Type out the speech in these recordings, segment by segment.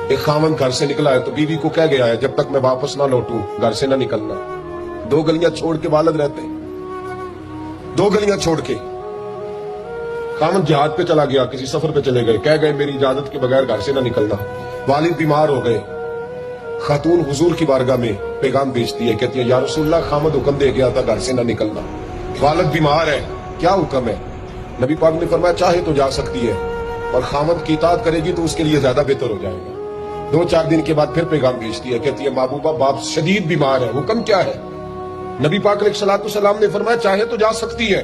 ایک خاوند گھر سے نکلا ہے تو بیوی کو کہہ گیا ہے جب تک میں واپس نہ لوٹوں گھر سے نہ نکلنا. 2 گلیاں چھوڑ کے والد رہتے ہیں, 2 گلیاں چھوڑ کے. خاوند جہاد پہ چلا گیا, کسی سفر پہ چلے گئے, کہہ گئے میری اجازت کے بغیر گھر سے نہ نکلنا. والد بیمار ہو گئے, خاتون حضور کی بارگاہ میں پیغام بھیجتی ہے, کہتی ہے یا رسول اللہ خاوند حکم دے گیا تھا گھر سے نہ نکلنا, والد بیمار ہے, کیا حکم ہے؟ نبی پاک نے فرمایا چاہے تو جا سکتی ہے اور خاوند کی اطاعت کرے گی تو اس کے لیے زیادہ بہتر ہو جائے گا. 2-4 دن کے بعد پھر پیغام بھیجتی ہے, کہتی ہے محبوبہ باپ شدید بیمار ہے, حکم کیا ہے؟ نبی پاک علیہ الصلوۃ والسلام نے فرمایا چاہے تو جا سکتی ہے,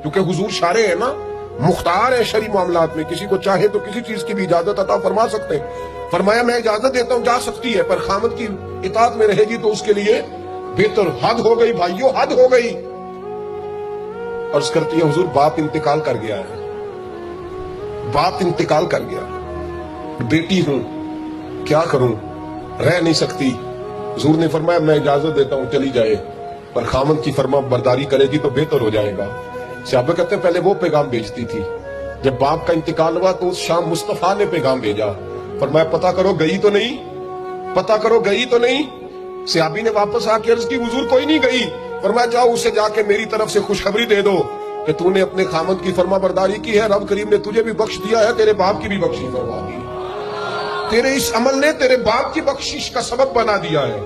کیونکہ حضور شارع ہے نا, مختار ہے شرعی معاملات میں, کسی کو چاہے تو کسی چیز کی بھی اجازت عطا فرما سکتے ہیں. فرمایا میں اجازت دیتا ہوں جا سکتی ہے, پر خاوند کی اطاعت میں رہے گی تو اس کے لیے بہتر. حد ہو گئی بھائیو, حد ہو گئی. عرض کرتی ہے حضور باپ انتقال کر گیا ہے, باپ انتقال کر گیا, بیٹی ہوں کیا کروں, رہ نہیں سکتی. حضور نے فرمایا میں اجازت دیتا ہوں چلی جائے, پر خاوند کی فرما برداری کرے گی تو بہتر ہو جائے گا. صحابہ کہتے ہیں پہلے وہ پیغام بھیجتی تھی, جب باپ کا انتقال ہوا تو اس شام مصطفیٰ نے پیغام بھیجا, فرمایا پتہ کرو گئی تو نہیں, پتہ کرو گئی تو نہیں. صحابی نے واپس آ کے عرض کی حضور کوئی نہیں گئی. فرمایا جاؤ اسے جا کے میری طرف سے خوشخبری دے دو کہ تو نے اپنے خاوند کی فرما برداری کی ہے, رب کریم نے تجھے بھی بخش دیا ہے, تیرے باپ کی بھی بخشش فرما دی, تیرے اس عمل نے تیرے باپ کی بخشش کا سبب بنا دیا ہے.